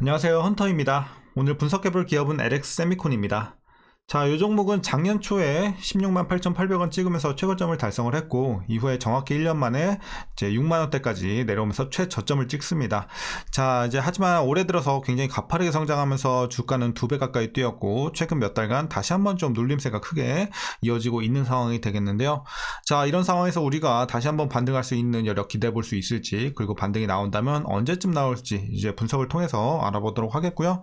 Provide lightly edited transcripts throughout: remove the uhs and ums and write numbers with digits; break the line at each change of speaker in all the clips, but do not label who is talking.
안녕하세요, 헌터입니다. 오늘 분석해볼 기업은 LX 세미콘입니다. 자, 이 종목은 작년 초에 16만 8,800원 찍으면서 최고점을 달성을 했고, 이후에 정확히 1년 만에 이제 6만원대까지 내려오면서 최저점을 찍습니다. 자, 이제 하지만 올해 들어서 굉장히 가파르게 성장하면서 주가는 2배 가까이 뛰었고, 최근 몇 달간 다시 한번 좀 눌림세가 크게 이어지고 있는 상황이 되겠는데요. 자, 이런 상황에서 우리가 다시 한번 반등할 수 있는 여력 기대해 볼 수 있을지, 그리고 반등이 나온다면 언제쯤 나올지 이제 분석을 통해서 알아보도록 하겠고요.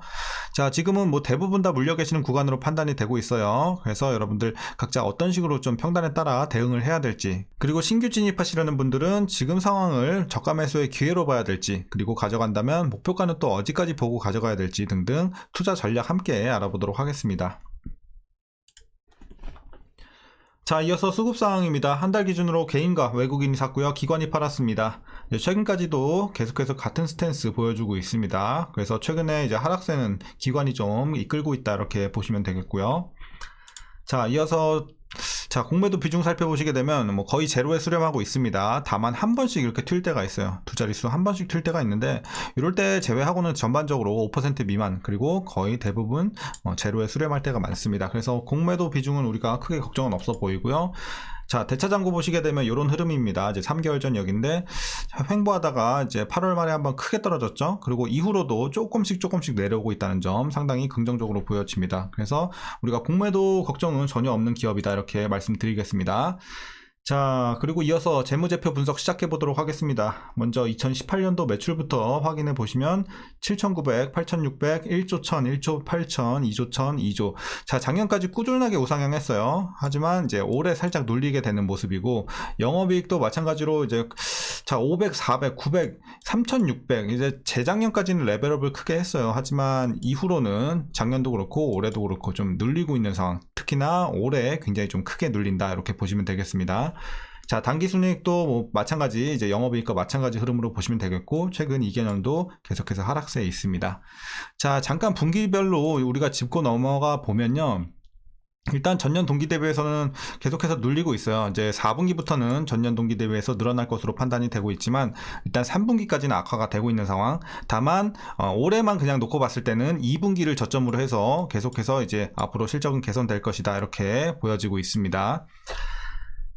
자, 지금은 뭐 대부분 다 물려 계시는 구간으로 판단이 되고 있어요. 그래서 여러분들 각자 어떤 식으로 좀 평단에 따라 대응을 해야 될지, 그리고 신규 진입하시려는 분들은 지금 상황을 저가 매수의 기회로 봐야 될지, 그리고 가져간다면 목표가는 또 어디까지 보고 가져가야 될지 등등 투자 전략 함께 알아보도록 하겠습니다. 자, 이어서 수급 상황입니다. 한 달 기준으로 개인과 외국인이 샀고요. 기관이 팔았습니다. 최근까지도 계속해서 같은 스탠스 보여주고 있습니다. 그래서 최근에 이제 하락세는 기관이 좀 이끌고 있다, 이렇게 보시면 되겠고요. 자, 이어서 공매도 비중 살펴보시게 되면 뭐 거의 제로에 수렴하고 있습니다. 다만 한 번씩 이렇게 튈 때가 있어요. 두 자릿수 한 번씩 튈 때가 있는데, 이럴 때 제외하고는 전반적으로 5% 미만, 그리고 거의 대부분 제로에 수렴할 때가 많습니다. 그래서 공매도 비중은 우리가 크게 걱정은 없어 보이고요. 자, 대차장고 보시게 되면 이런 흐름입니다. 이제 3개월 전역인데 횡보하다가 이제 8월 말에 한번 크게 떨어졌죠. 그리고 이후로도 조금씩 내려오고 있다는 점 상당히 긍정적으로 보여집니다. 그래서 우리가 공매도 걱정은 전혀 없는 기업이다, 이렇게 말씀드리겠습니다. 자, 그리고 이어서 재무제표 분석 시작해 보도록 하겠습니다. 먼저 2018년도 매출부터 확인해 보시면 7,900, 8,600, 1조 1,000, 1조 8,000, 2조 1,000, 2조. 자, 작년까지 꾸준하게 우상향했어요. 하지만 이제 올해 살짝 눌리게 되는 모습이고, 영업이익도 마찬가지로 이제 500, 400, 900, 3,600, 이제 재작년까지는 레벨업을 크게 했어요. 하지만 이후로는 작년도 그렇고 올해도 그렇고 좀 눌리고 있는 상황. 특히나 올해 굉장히 좀 크게 눌린다, 이렇게 보시면 되겠습니다. 자, 당기순이익도 뭐 마찬가지, 이제 영업이익과 마찬가지 흐름으로 보시면 되겠고, 최근 2개년도 계속해서 하락세에 있습니다. 자, 잠깐 분기별로 우리가 짚고 넘어가 보면요. 일단 전년 동기 대비해서는 계속해서 눌리고 있어요. 이제 4분기부터는 전년 동기 대비해서 늘어날 것으로 판단이 되고 있지만, 일단 3분기까지는 악화가 되고 있는 상황. 다만 올해만 그냥 놓고 봤을 때는 2분기를 저점으로 해서 계속해서 이제 앞으로 실적은 개선될 것이다, 이렇게 보여지고 있습니다.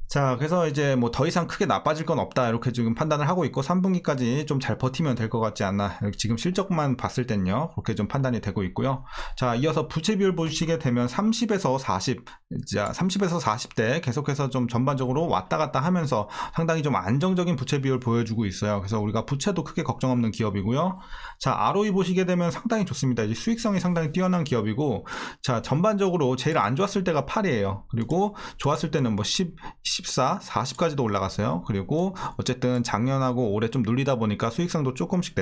자, 그래서 이제 뭐 더 이상 크게 나빠질 건 없다, 이렇게 지금 판단을 하고 있고, 3분기까지 좀 잘 버티면 될 것 같지 않나, 지금 실적만 봤을 땐요, 그렇게 좀 판단이 되고 있고요. 자, 이어서 부채 비율 보시게 되면 30에서 40, 자, 30에서 40대 계속해서 좀 전반적으로 왔다 갔다 하면서 상당히 좀 안정적인 부채 비율 보여주고 있어요. 그래서 우리가 부채도 크게 걱정 없는 기업이고요. 자, ROE 보시게 되면 상당히 좋습니다. 이제 수익성이 상당히 뛰어난 기업이고, 자, 전반적으로 제일 안 좋았을 때가 8이에요. 그리고 좋았을 때는 뭐 10, 14, 40까지도 올라갔어요. 그리고 어쨌든 작년하고 올해 좀 눌리다 보니까 수익성도 조금씩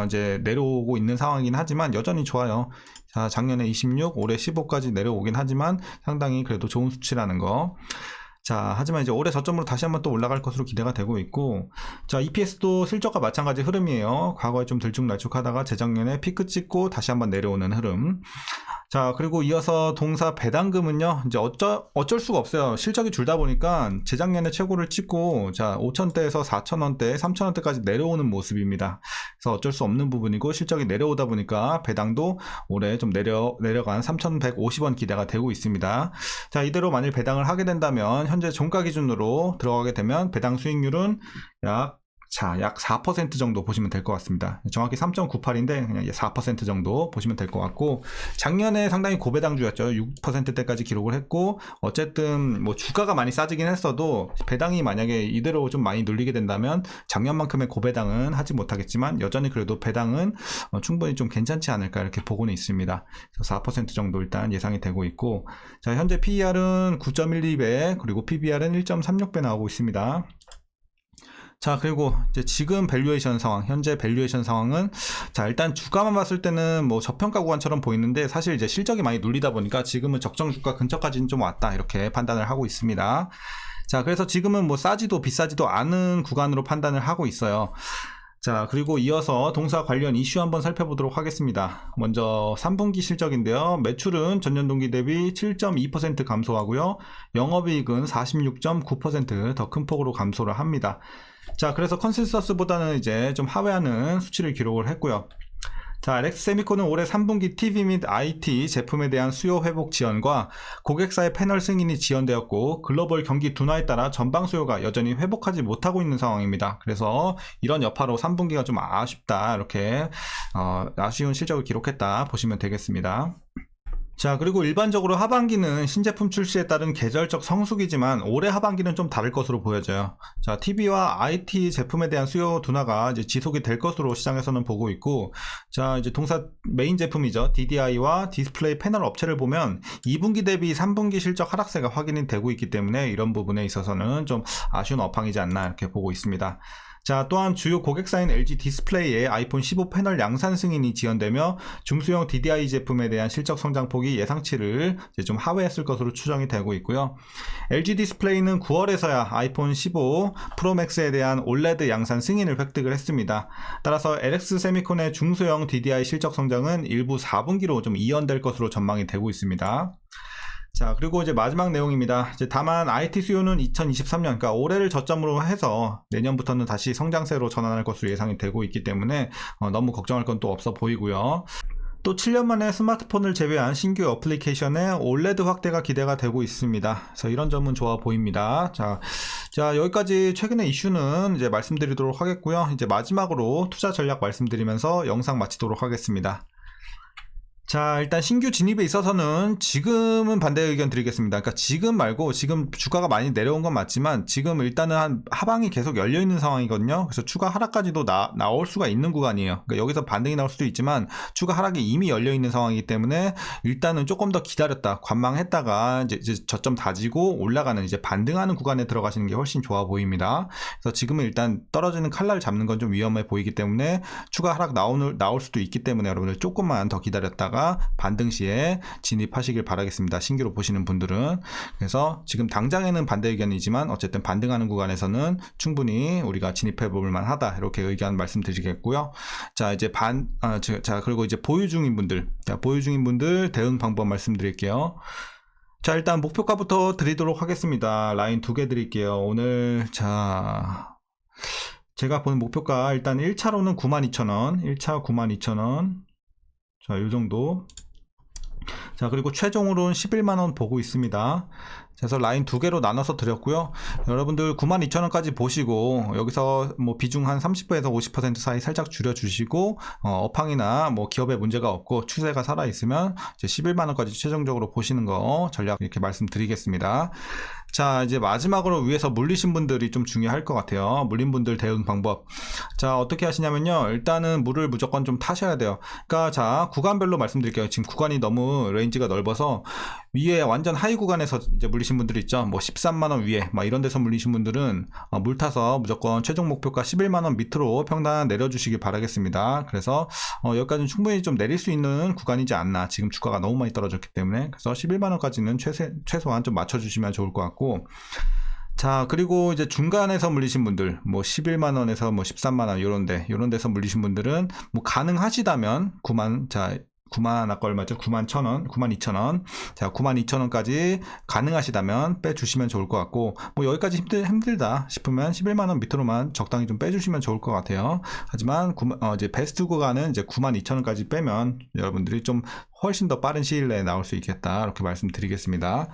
이제 내려오고 있는 상황이긴 하지만 여전히 좋아요. 자, 작년에 26, 올해 15까지 내려오긴 하지만 상당히 그래도 좋은 수치라는 거. 자, 하지만 이제 올해 저점으로 다시 한번 또 올라갈 것으로 기대가 되고 있고, 자, EPS도 실적과 마찬가지 흐름이에요. 과거에 좀 들쭉날쭉하다가 재작년에 피크 찍고 다시 한번 내려오는 흐름. 자, 그리고 이어서 동사 배당금은요, 이제 어쩔 수가 없어요. 실적이 줄다 보니까 재작년에 최고를 찍고, 자, 5,000대에서 4,000원대, 3,000원대까지 내려오는 모습입니다. 그래서 어쩔 수 없는 부분이고, 실적이 내려오다 보니까 배당도 올해 좀 내려간 3,150원 기대가 되고 있습니다. 자, 이대로 만일 배당을 하게 된다면, 현재 종가 기준으로 들어가게 되면 배당 수익률은 약 4% 정도 보시면 될 것 같습니다. 정확히 3.98인데 그냥 4% 정도 보시면 될 것 같고, 작년에 상당히 고배당주였죠. 6%대까지 기록을 했고, 어쨌든 뭐 주가가 많이 싸지긴 했어도 배당이 만약에 이대로 좀 많이 눌리게 된다면 작년만큼의 고배당은 하지 못하겠지만, 여전히 그래도 배당은 충분히 좀 괜찮지 않을까, 이렇게 보고는 있습니다. 그래서 4% 정도 일단 예상이 되고 있고, 자, 현재 PER은 9.12배, 그리고 PBR은 1.36배 나오고 있습니다. 자, 그리고 이제 지금 밸류에이션 상황, 현재 밸류에이션 상황은, 자, 일단 주가만 봤을 때는 뭐 저평가 구간처럼 보이는데, 사실 이제 실적이 많이 눌리다 보니까 지금은 적정 주가 근처까지는 좀 왔다, 이렇게 판단을 하고 있습니다. 자, 그래서 지금은 뭐 싸지도 비싸지도 않은 구간으로 판단을 하고 있어요. 자, 그리고 이어서 동사 관련 이슈 한번 살펴보도록 하겠습니다. 먼저 3분기 실적인데요. 매출은 전년 동기 대비 7.2% 감소하고요. 영업이익은 46.9% 더 큰 폭으로 감소를 합니다. 자, 그래서 컨센서스보다는 이제 좀 하회하는 수치를 기록을 했고요. 자, LX세미콘은 올해 3분기 TV 및 IT 제품에 대한 수요 회복 지연과 고객사의 패널 승인이 지연되었고 글로벌 경기 둔화에 따라 전방 수요가 여전히 회복하지 못하고 있는 상황입니다. 그래서 이런 여파로 3분기가 좀 아쉽다, 이렇게 아쉬운 실적을 기록했다 보시면 되겠습니다. 자, 그리고 일반적으로 하반기는 신제품 출시에 따른 계절적 성수기지만 올해 하반기는 좀 다를 것으로 보여져요. 자, TV와 IT 제품에 대한 수요 둔화가 이제 지속이 될 것으로 시장에서는 보고 있고, 자, 이제 동사 메인 제품이죠. DDI와 디스플레이 패널 업체를 보면 2분기 대비 3분기 실적 하락세가 확인이 되고 있기 때문에 이런 부분에 있어서는 좀 아쉬운 업황이지 않나 이렇게 보고 있습니다. 자, 또한 주요 고객사인 LG 디스플레이의 아이폰 15 패널 양산 승인이 지연되며 중소형 DDI 제품에 대한 실적 성장폭이 예상치를 이제 좀 하회했을 것으로 추정이 되고 있고요. LG 디스플레이는 9월에서야 아이폰 15 프로맥스에 대한 OLED 양산 승인을 획득을 했습니다. 따라서 LX세미콘의 중소형 DDI 실적 성장은 일부 4분기로 좀 이연될 것으로 전망이 되고 있습니다. 자, 그리고 이제 마지막 내용입니다. 이제 다만 IT 수요는 2023년, 그러니까 올해를 저점으로 해서 내년부터는 다시 성장세로 전환할 것으로 예상이 되고 있기 때문에 너무 걱정할 건 또 없어 보이고요. 또 7년 만에 스마트폰을 제외한 신규 어플리케이션의 OLED 확대가 기대가 되고 있습니다. 그래서 이런 점은 좋아 보입니다. 자, 여기까지 최근의 이슈는 이제 말씀드리도록 하겠고요. 이제 마지막으로 투자 전략 말씀드리면서 영상 마치도록 하겠습니다. 자, 일단 신규 진입에 있어서는 지금은 반대 의견 드리겠습니다. 그러니까 지금 말고, 지금 주가가 많이 내려온 건 맞지만 지금 일단은 한 하방이 계속 열려있는 상황이거든요. 그래서 추가 하락까지도 나올 수가 있는 구간이에요. 그러니까 여기서 반등이 나올 수도 있지만 추가 하락이 이미 열려있는 상황이기 때문에 일단은 조금 더 기다렸다, 관망했다가 이제 저점 다지고 올라가는, 이제 반등하는 구간에 들어가시는 게 훨씬 좋아 보입니다. 그래서 지금은 일단 떨어지는 칼날 잡는 건 좀 위험해 보이기 때문에 추가 하락 나올 수도 있기 때문에 여러분들 조금만 더 기다렸다가 반등 시에 진입하시길 바라겠습니다. 신규로 보시는 분들은. 그래서 지금 당장에는 반대 의견이지만 어쨌든 반등하는 구간에서는 충분히 우리가 진입해 볼 만하다, 이렇게 의견 말씀드리겠고요. 자, 이제 그리고 이제 보유 중인 분들 대응 방법 말씀드릴게요. 자, 일단 목표가부터 드리도록 하겠습니다. 라인 2개 드릴게요. 오늘 제가 보는 목표가 일단 1차로는 92,000원, 1차 92,000원. 자, 요정도. 자, 그리고 최종으로는 11만원 보고 있습니다. 그래서 라인 2개로 나눠서 드렸고요. 여러분들 92,000원까지 보시고 여기서 뭐 비중 한 30%에서 50% 사이 살짝 줄여주시고 업황이나 뭐 기업에 문제가 없고 추세가 살아있으면 이제 11만원까지 최종적으로 보시는 거 전략 이렇게 말씀드리겠습니다. 자, 이제 마지막으로 위에서 물리신 분들이 좀 중요할 것 같아요. 물린 분들 대응 방법. 자, 어떻게 하시냐면요. 일단은 물을 무조건 좀 타셔야 돼요. 그러니까 자, 구간별로 말씀드릴게요. 지금 구간이 너무 레인지가 넓어서 위에 완전 하이 구간에서 이제 물리신 분들이 있죠. 뭐 13만원 위에 막 이런 데서 물리신 분들은 물 타서 무조건 최종 목표가 11만원 밑으로 평단 내려주시기 바라겠습니다. 그래서 여기까지는 충분히 좀 내릴 수 있는 구간이지 않나. 지금 주가가 너무 많이 떨어졌기 때문에. 그래서 11만원까지는 최소한 좀 맞춰주시면 좋을 것 같고, 자, 그리고 이제 중간에서 물리신 분들, 뭐 11만원에서 뭐 13만원 요런 데서 물리신 분들은 뭐 가능하시다면 9만 아까 얼마죠? 91,000원, 92,000원. 자, 92,000원까지 가능하시다면 빼주시면 좋을 것 같고, 뭐 여기까지 힘들다 싶으면 11만원 밑으로만 적당히 좀 빼주시면 좋을 것 같아요. 하지만 이제 베스트 구간은 이제 92,000원까지 빼면 여러분들이 좀 훨씬 더 빠른 시일 내에 나올 수 있겠다, 이렇게 말씀드리겠습니다.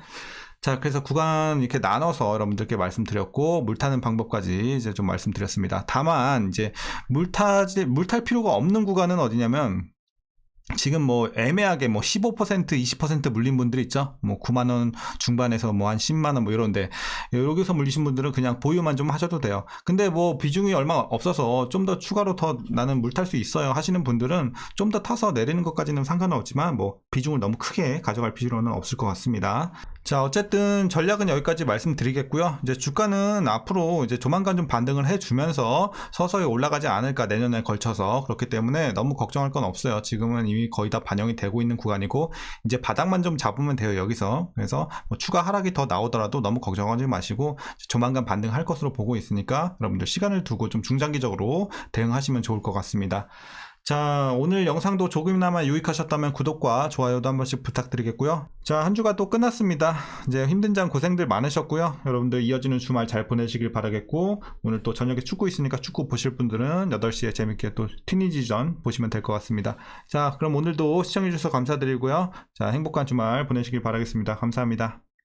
자, 그래서 구간 이렇게 나눠서 여러분들께 말씀드렸고, 물 타는 방법까지 이제 좀 말씀드렸습니다. 다만 이제 물 탈 필요가 없는 구간은 어디냐면, 지금 뭐 애매하게 뭐 15% 20% 물린 분들이 있죠. 뭐 9만원 중반에서 뭐 한 10만원 뭐 이런데, 여기서 물리신 분들은 그냥 보유만 좀 하셔도 돼요. 근데 뭐 비중이 얼마 없어서 좀 더 추가로 더 나는 물 탈 수 있어요 하시는 분들은 좀 더 타서 내리는 것까지는 상관은 없지만 뭐 비중을 너무 크게 가져갈 필요는 없을 것 같습니다. 자, 어쨌든 전략은 여기까지 말씀드리겠고요. 이제 주가는 앞으로 이제 조만간 좀 반등을 해주면서 서서히 올라가지 않을까, 내년에 걸쳐서. 그렇기 때문에 너무 걱정할 건 없어요. 지금은 이미 거의 다 반영이 되고 있는 구간이고, 이제 바닥만 좀 잡으면 돼요, 여기서. 그래서 뭐 추가 하락이 더 나오더라도 너무 걱정하지 마시고 조만간 반등할 것으로 보고 있으니까 여러분들 시간을 두고 좀 중장기적으로 대응하시면 좋을 것 같습니다. 자, 오늘 영상도 조금이나마 유익하셨다면 구독과 좋아요도 한 번씩 부탁드리겠고요. 자, 한 주가 또 끝났습니다. 이제 힘든 장 고생들 많으셨고요. 여러분들 이어지는 주말 잘 보내시길 바라겠고, 오늘 또 저녁에 축구 있으니까 축구 보실 분들은 8시에 재밌게 또 튀니지전 보시면 될 것 같습니다. 자, 그럼 오늘도 시청해주셔서 감사드리고요. 자, 행복한 주말 보내시길 바라겠습니다. 감사합니다.